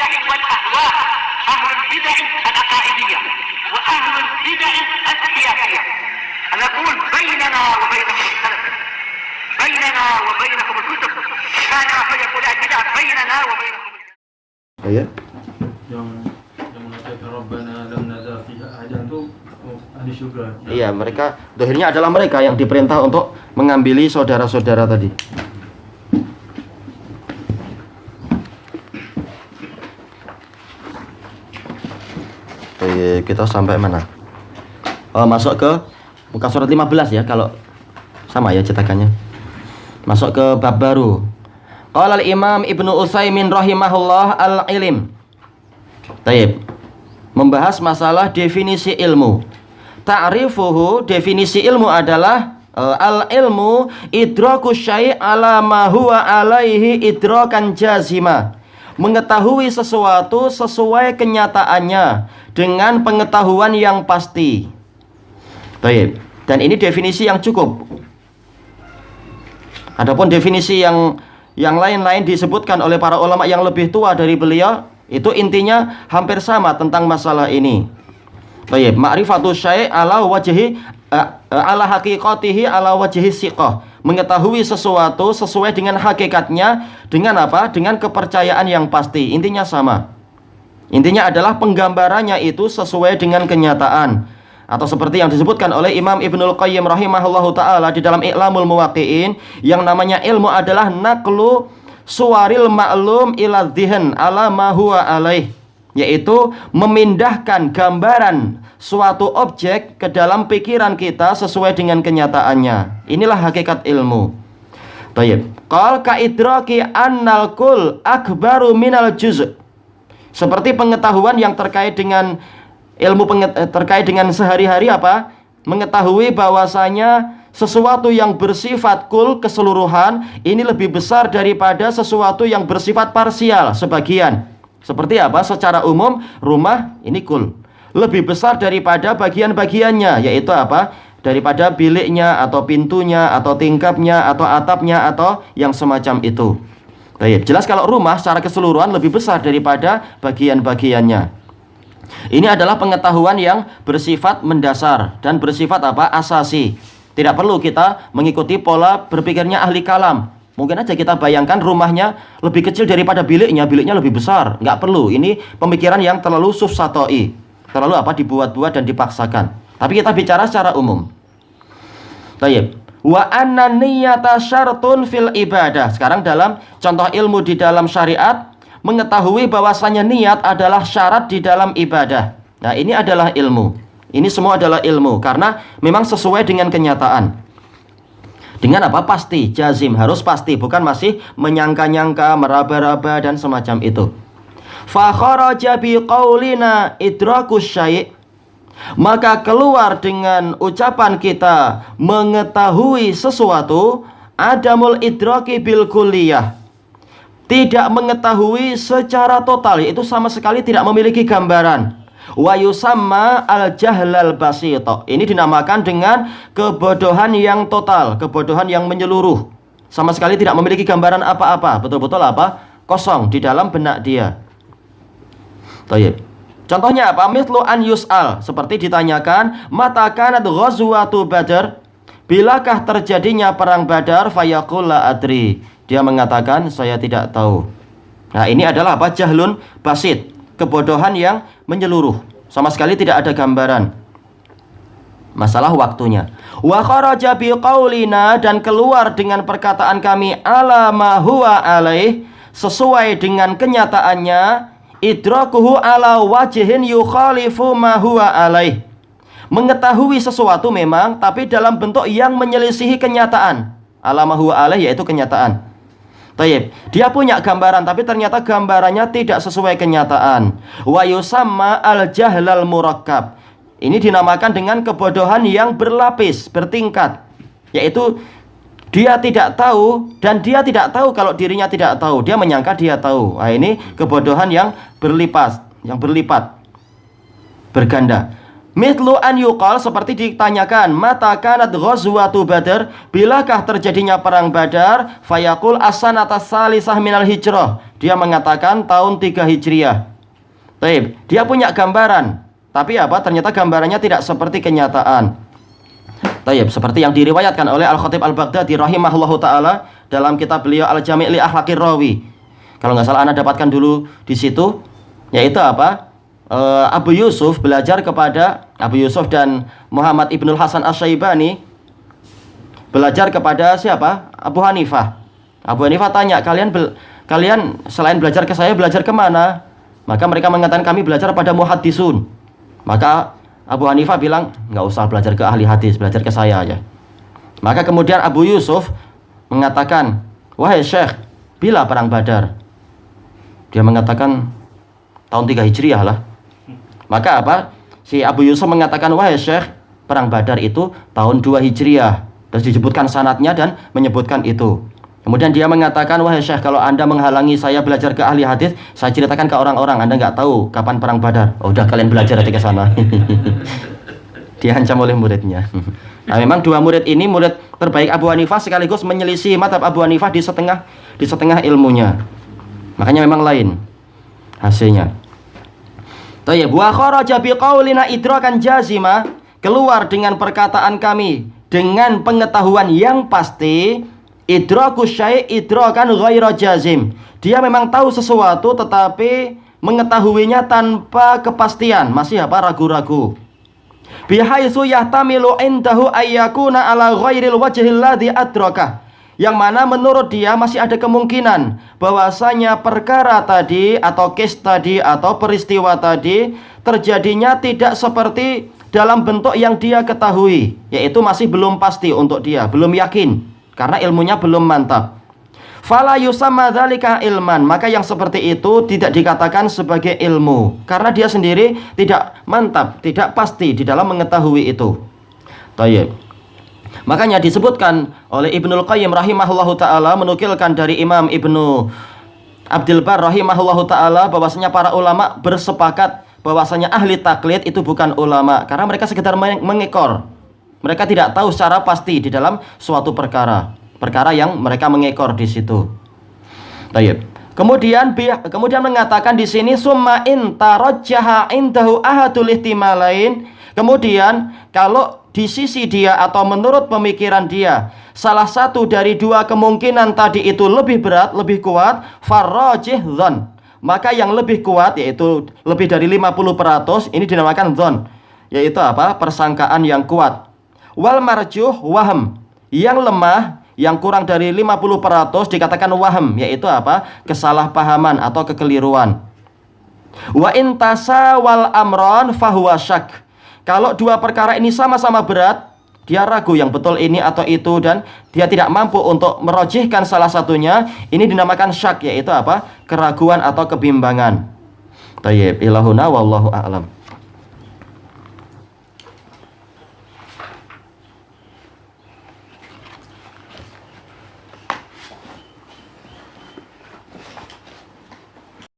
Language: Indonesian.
البدع والأهواء، أهل البدع العقائدية وأهل البدع السياسية. نقول بيننا وبينكم السلف، بيننا وبينكم الكتب، كان فيقول البدع بيننا وبينكم Iya. Yang mengatakan Rabbana lam nazal fiha ahadan itu ahli syurga. Iya, mereka dohirnya adalah mereka yang diperintah untuk mengambil saudara-saudara tadi. Oke, kita sampai mana? Oh, masuk ke muka surat 15 ya, kalau sama ya cetakannya. Masuk ke bab baru. Qala al-Imam Ibnu Utsaimin rahimahullah al-ilm. Baik. Membahas masalah definisi ilmu. Ta'rifuhu, definisi ilmu adalah al-ilmu idraku syai' ala ma huwa alaihi idrakan jazima. Mengetahui sesuatu sesuai kenyataannya dengan pengetahuan yang pasti. Baik. Dan ini definisi yang cukup. Adapun definisi yang lain-lain disebutkan oleh para ulama yang lebih tua dari beliau, itu intinya hampir sama tentang masalah ini. Baik, ma'rifatu syai' ala wajhi ala haqiqatihi ala wajhi siqah. Mengetahui sesuatu sesuai dengan hakikatnya dengan apa? Dengan kepercayaan yang pasti. Intinya sama. Intinya adalah penggambarannya itu sesuai dengan kenyataan. Atau seperti yang disebutkan oleh Imam Ibnul Qayyim rahimahullahu ta'ala di dalam I'lamul Muwaqqi'in, yang namanya ilmu adalah naqlu suwaril ma'lum ila dhihan ala ma huwa alaih, yaitu memindahkan gambaran suatu objek ke dalam pikiran kita sesuai dengan kenyataannya. Inilah hakikat ilmu. Baik. Qal ka idraki annal kul akbaru minal juz'. Seperti pengetahuan yang terkait dengan ilmu terkait dengan sehari-hari apa? Mengetahui bahwasanya sesuatu yang bersifat kul keseluruhan ini lebih besar daripada sesuatu yang bersifat parsial sebagian. Seperti apa? Secara umum rumah ini kul lebih besar daripada bagian-bagiannya, yaitu apa? Daripada biliknya atau pintunya atau tingkapnya atau atapnya atau yang semacam itu. Baik, jelas kalau rumah secara keseluruhan lebih besar daripada bagian-bagiannya. Ini adalah pengetahuan yang bersifat mendasar dan bersifat apa? Asasi. Tidak perlu kita mengikuti pola berpikirnya ahli kalam. Mungkin aja kita bayangkan rumahnya lebih kecil daripada biliknya, biliknya lebih besar. Nggak perlu. Ini pemikiran yang terlalu sufsatoi. Terlalu apa? Dibuat-buat dan dipaksakan. Tapi kita bicara secara umum. Baik. Wa anna niyyata syartun fil ibadah. Sekarang dalam contoh ilmu di dalam syariat, mengetahui bahwasanya niat adalah syarat di dalam ibadah. Nah, ini adalah ilmu. Ini semua adalah ilmu karena memang sesuai dengan kenyataan. Dengan apa? Pasti, jazim, harus pasti, bukan masih menyangka-nyangka, meraba-raba dan semacam itu. Fa kharaja bi qaulina idrakus syai'. Maka keluar dengan ucapan kita mengetahui sesuatu, adamul idraki bil kulliyah. Tidak mengetahui secara total, itu sama sekali tidak memiliki gambaran. Wa yusamma al-jahlal basito. Ini dinamakan dengan kebodohan yang total, kebodohan yang menyeluruh. Sama sekali tidak memiliki gambaran apa-apa, betul-betul apa? Kosong di dalam benak dia. Baik. Contohnya apa? Mithlu an yus'al, seperti ditanyakan, mata kanat ghazwatu Badr? Bilakah terjadinya perang Badar? Fayaqul la adri. Dia mengatakan saya tidak tahu. Nah, ini adalah apa? Jahlun basit, kebodohan yang menyeluruh. Sama sekali tidak ada gambaran. Masalah waktunya. Wa kharaja bi qaulina, dan keluar dengan perkataan kami ala ma huwa alaih, sesuai dengan kenyataannya, idrakuhu ala wajhin yukhalifu ma huwa alaih. Mengetahui sesuatu memang, tapi dalam bentuk yang menyelisihi kenyataan. Ala ma huwa alaih, yaitu kenyataan. Tayyib. Dia punya gambaran tapi ternyata gambarannya tidak sesuai kenyataan. Wa yusamma al-jahlal murakkab. Ini dinamakan dengan kebodohan yang berlapis, bertingkat. Yaitu dia tidak tahu dan dia tidak tahu kalau dirinya tidak tahu. Dia menyangka dia tahu. Nah, ini kebodohan yang berlipat, berganda. Mithlu an yuqal, seperti ditanyakan, mata kanat ghazwatu Badr? Bilakah terjadinya perang Badar? Fayaqul as-sanata salisah minal hijrah. dia mengatakan tahun 3 Hijriah. Taib, dia punya gambaran, tapi apa? Ternyata gambarannya tidak seperti kenyataan. Taib, seperti yang diriwayatkan oleh Al-Khatib Al-Baghdadi rahimahullahu taala dalam kitab beliau Al-Jami' li Akhlaqir Rawi. Kalau nggak salah Anda dapatkan dulu di situ, yaitu apa? Abu Yusuf belajar kepada Abu Yusuf dan Muhammad Ibnul Hasan Asy-Syaibani belajar kepada siapa? Abu Hanifah. Abu Hanifah tanya, kalian selain belajar ke saya, belajar kemana? Maka mereka mengatakan kami belajar pada muhaddisun. Maka Abu Hanifah bilang, nggak usah belajar ke ahli hadis, belajar ke saya aja. Maka kemudian Abu Yusuf mengatakan, wahai Syekh, bila perang Badar? Dia mengatakan tahun 3 Hijriah lah. Maka apa? Si Abu Yusuf mengatakan, wahai Syekh, perang Badar itu tahun 2 Hijriah. Terus disebutkan sanadnya dan menyebutkan itu. Kemudian dia mengatakan, wahai Syekh, kalau Anda menghalangi saya belajar ke ahli hadis, saya ceritakan ke orang-orang, Anda nggak tahu kapan perang Badar. Oh, udah kalian belajar aja ke sana. Diancam oleh muridnya. Nah, memang dua murid ini murid terbaik Abu Hanifah, sekaligus menyelisih mazhab Abu Hanifah di setengah ilmunya. Makanya memang lain hasilnya. Tayyib, wa kharaja biqaulina idrakan jazima, keluar dengan perkataan kami dengan pengetahuan yang pasti. Idrakus syai' idrakan ghaira jazim. Dia memang tahu sesuatu tetapi mengetahuinya tanpa kepastian, masih apa? Ragu-ragu. Bihaitsu yahtamilu indahu ayyakuna ala ghairil wajhil ladzi adrakah. Yang mana menurut dia masih ada kemungkinan bahwasanya perkara tadi atau case tadi atau peristiwa tadi terjadinya tidak seperti dalam bentuk yang dia ketahui, yaitu masih belum pasti untuk dia, belum yakin karena ilmunya belum mantap. Fala yusamma dzalika ilman, maka yang seperti itu tidak dikatakan sebagai ilmu karena dia sendiri tidak mantap, tidak pasti di dalam mengetahui itu. Tayyib. Makanya disebutkan oleh Ibnul Qayyim rahimahullahu ta'ala, menukilkan dari Imam Ibnu Abdul Bar rahimahullahu ta'ala, bahwasanya para ulama bersepakat bahwasanya ahli taklid itu bukan ulama karena mereka sekedar mengekor. Mereka tidak tahu secara pasti di dalam suatu perkara yang mereka mengekor di situ. Baik. Kemudian mengatakan di sini summa in tarajjaha indahu ahadul ihtimalain. Kemudian kalau di sisi dia atau menurut pemikiran dia salah satu dari dua kemungkinan tadi itu lebih berat, lebih kuat, farrajih dzan, maka yang lebih kuat yaitu lebih dari 50%, ini dinamakan dzan, yaitu apa? Persangkaan yang kuat. Wal marjuh waham, yang lemah, yang kurang dari 50% dikatakan waham, yaitu apa? Kesalahpahaman atau kekeliruan. Wa in tasawal amron fahuwa syak. Kalau dua perkara ini sama-sama berat, dia ragu yang betul ini atau itu dan dia tidak mampu untuk merojihkan salah satunya, ini dinamakan syak, yaitu apa? Keraguan atau kebimbangan. Tayyib, ilahuna wallahu a'lam.